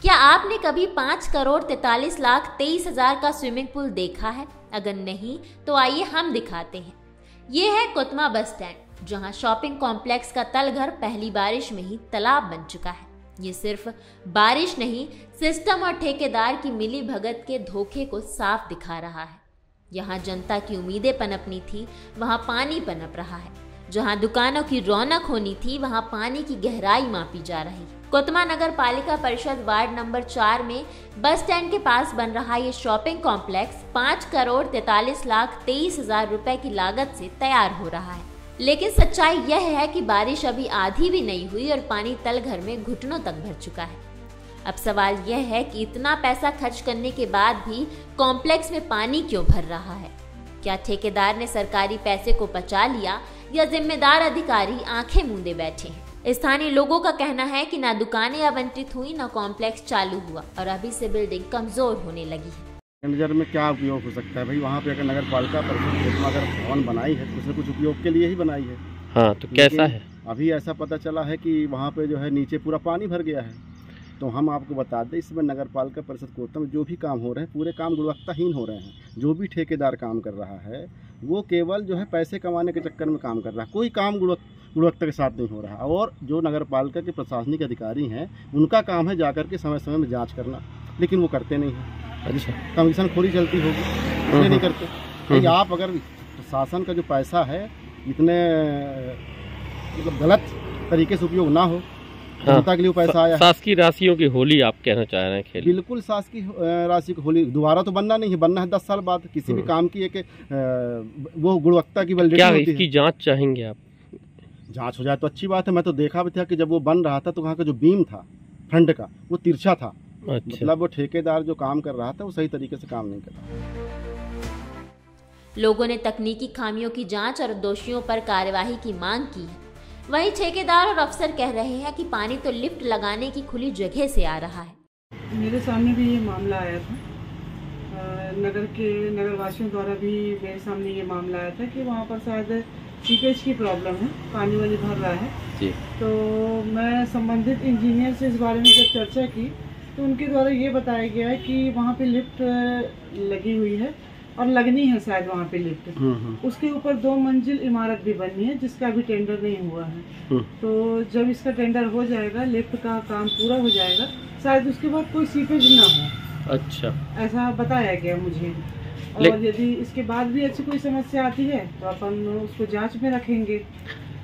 क्या आपने कभी 5,43,23,000 का स्विमिंग पूल देखा है? अगर नहीं तो आइए हम दिखाते हैं। ये है कोतमा बस स्टैंड, जहां शॉपिंग कॉम्प्लेक्स का तलघर पहली बारिश में ही तालाब बन चुका है। ये सिर्फ बारिश नहीं, सिस्टम और ठेकेदार की मिली भगत के धोखे को साफ दिखा रहा है। यहाँ जनता की उम्मीदें पनपनी थी, वहाँ पानी पनप रहा है। जहाँ दुकानों की रौनक होनी थी, वहाँ पानी की गहराई मापी जा रही है। कोतमा नगर पालिका परिषद वार्ड नंबर 4 में बस स्टैंड के पास बन रहा ये शॉपिंग कॉम्प्लेक्स 5,43,23,000 रुपए की लागत से तैयार हो रहा है। लेकिन सच्चाई यह है कि बारिश अभी आधी भी नहीं हुई और पानी तलघर में घुटनों तक भर चुका है। अब सवाल यह है कि इतना पैसा खर्च करने के बाद भी कॉम्प्लेक्स में पानी क्यों भर रहा है? क्या ठेकेदार ने सरकारी पैसे को पचा लिया या जिम्मेदार अधिकारी आंखें मूंदे बैठे हैं? स्थानीय लोगों का कहना है कि ना दुकानें आवंटित हुई, ना कॉम्प्लेक्स चालू हुआ और अभी से बिल्डिंग कमजोर होने लगी है। नजर में क्या उपयोग हो सकता है भाई? वहाँ पे अगर नगर पालिका परिषद अगर भवन बनाई है तो कुछ उपयोग के लिए ही बनाई है। हाँ, तो कैसा है? अभी ऐसा पता चला है कि वहाँ पे जो है नीचे पूरा पानी भर गया है। तो हम आपको बता दें, इस समय नगर पालिका परिषद कोतमा में जो भी काम हो रहे हैं पूरे काम गुणवत्ताहीन हो रहे हैं। जो भी ठेकेदार काम कर रहा है वो केवल जो है पैसे कमाने के चक्कर में काम कर रहा है, कोई काम गुणवत्ता के साथ नहीं हो रहा। और जो नगर पालिका के प्रशासनिक अधिकारी हैं उनका काम है जाकर के समय समय में जाँच करना, लेकिन वो करते नहीं हैं। अच्छा, कमीशन खोरी चलती होगी, इसलिए नहीं करते। तो आप अगर प्रशासन का जो पैसा है इतने मतलब गलत तरीके से उपयोग ना हो, जनता के लिए पैसा आया। शासकीय राशियों की होली आप कहना चाह रहे हैं खेल? बिल्कुल, शासकीय राशि की होली दोबारा तो बनना नहीं है, बनना है 10 साल बाद। किसी भी काम की एक वो गुणवत्ता की वैलिडिटी होती है। क्या इसकी जांच चाहेंगे आप? जांच हो जाए तो अच्छी बात है। मैं तो देखा भी था कि जब वो बन रहा था तो वहाँ का जो बीम था फ्रंट का वो तिरछा था। अच्छा। मतलब वो ठेकेदार जो काम कर रहा था वो सही तरीके से काम नहीं कर रहा। लोगों ने तकनीकी खामियों की जांच और दोषियों पर कार्यवाही की मांग की है। वहीं ठेकेदार और अफसर कह रहे हैं कि पानी तो लिफ्ट लगाने की खुली जगह से आ रहा है। मेरे सामने भी ये मामला आया था, नगरवासियों द्वारा भी मेरे सामने ये मामला आया था कि वहाँ पर शायद सीपेज की प्रॉब्लम है, पानी वानी भर रहा है जी। तो मैं संबंधित इंजीनियर से इस बारे में जब चर्चा की तो उनके द्वारा ये बताया गया है कि वहाँ पे लिफ्ट लगी हुई है और लगनी है शायद वहाँ पे लिफ्ट। उसके ऊपर 2 मंजिल इमारत भी बननी है जिसका अभी टेंडर नहीं हुआ है। तो जब इसका टेंडर हो जाएगा, लिफ्ट का काम पूरा हो जाएगा, शायद उसके बाद कोई सीपेज ना हो। अच्छा, ऐसा बताया गया मुझे। और यदि इसके बाद भी अच्छी कोई समस्या आती है तो अपन उसको जांच में रखेंगे।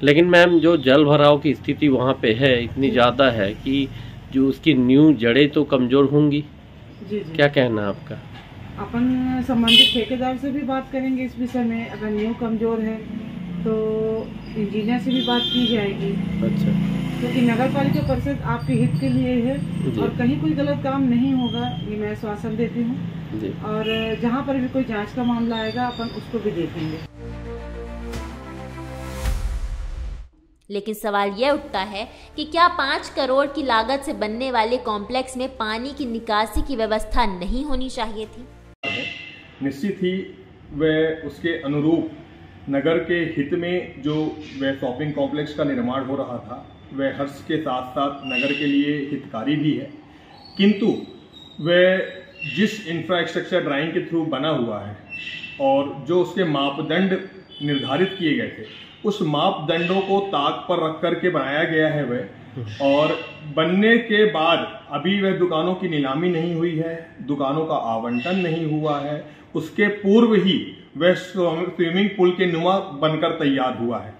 लेकिन मैम, जो जल भराव की स्थिति वहाँ पे है इतनी ज़्यादा है कि जो उसकी नींव जड़ें तो कमज़ोर होंगी। जी। क्या कहना है आपका? अपन संबंधित ठेकेदार से भी बात करेंगे इस विषय में। अगर नींव कमज़ोर है तो इंजीनियर से भी बात की जाएगी। अच्छा, क्योंकि नगर पालिका परिषद आपके हित के लिए है और कहीं कोई गलत काम नहीं होगा, ये मैं आश्वासन देती हूँ। और जहाँ पर भी कोई जांच का मामला आएगा अपन उसको भी देखेंगे। लेकिन सवाल यह उठता है कि क्या 5 करोड़ की लागत से बनने वाले कॉम्प्लेक्स में पानी की निकासी की व्यवस्था नहीं होनी चाहिए थी? निश्चित ही वह उसके अनुरूप नगर के हित में जो वह शॉपिंग कॉम्प्लेक्स का निर्माण हो रहा था वह हर्ष के साथ साथ नगर के लिए हितकारी भी है। किंतु वह जिस इंफ्रास्ट्रक्चर ड्राइंग के थ्रू बना हुआ है और जो उसके मापदंड निर्धारित किए गए थे उस मापदंडों को ताक पर रख कर के बनाया गया है वह। और बनने के बाद अभी वह दुकानों की नीलामी नहीं हुई है, दुकानों का आवंटन नहीं हुआ है, उसके पूर्व ही वह स्विमिंग पूल के नुमा बनकर तैयार हुआ है।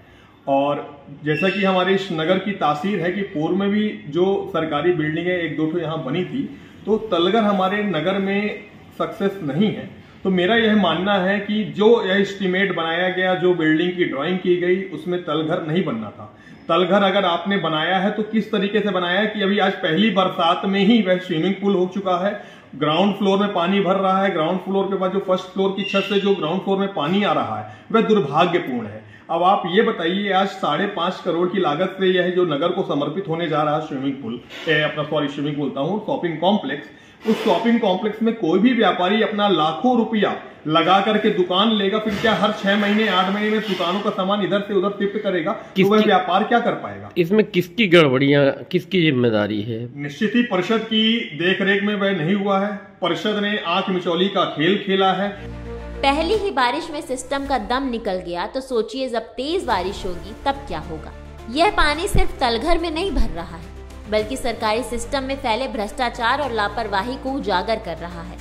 और जैसा कि हमारे इस नगर की तासीर है कि पूर्व में भी जो सरकारी बिल्डिंगें 1-2 यहाँ बनी थी तो तलघर हमारे नगर में सक्सेस नहीं है। तो मेरा यह मानना है कि जो यह एस्टीमेट बनाया गया, जो बिल्डिंग की ड्राइंग की गई, उसमें तलघर नहीं बनना था। तलघर अगर आपने बनाया है तो किस तरीके से बनाया है कि अभी आज पहली बरसात में ही वह स्विमिंग पूल हो चुका है, ग्राउंड फ्लोर में पानी भर रहा है, ग्राउंड फ्लोर के बाद जो फर्स्ट फ्लोर की छत से जो ग्राउंड फ्लोर में पानी आ रहा है वह दुर्भाग्यपूर्ण है। अब आप ये बताइए, आज 5.5 करोड़ की लागत से यह जो नगर को समर्पित होने जा रहा स्विमिंग पूल, स्विमिंग बोलता हूँ, शॉपिंग कॉम्प्लेक्स, उस शॉपिंग कॉम्प्लेक्स में कोई भी व्यापारी अपना लाखों रुपया लगा करके दुकान लेगा, फिर क्या हर 6 महीने 8 महीने में दुकानों का सामान इधर से उधर शिफ्ट करेगा, तो वह व्यापार क्या कर पाएगा? इसमें किसकी गड़बड़ियां, किसकी जिम्मेदारी है? निश्चित ही परिषद की देखरेख में वह नहीं हुआ है। परिषद ने आंख मिचौली का खेल खेला है। पहली ही बारिश में सिस्टम का दम निकल गया तो सोचिए जब तेज बारिश होगी तब क्या होगा। यह पानी सिर्फ तलघर में नहीं भर रहा है, बल्कि सरकारी सिस्टम में फैले भ्रष्टाचार और लापरवाही को उजागर कर रहा है।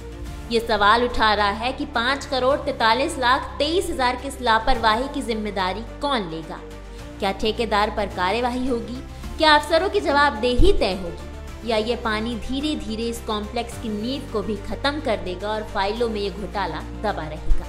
ये सवाल उठा रहा है कि 5,43,23,000 की इस लापरवाही की जिम्मेदारी कौन लेगा? क्या ठेकेदार पर कार्यवाही होगी? क्या अफसरों की जवाबदेही तय होगी? या ये पानी धीरे धीरे इस कॉम्प्लेक्स की नींव को भी खत्म कर देगा और फाइलों में ये घोटाला दबा रहेगा?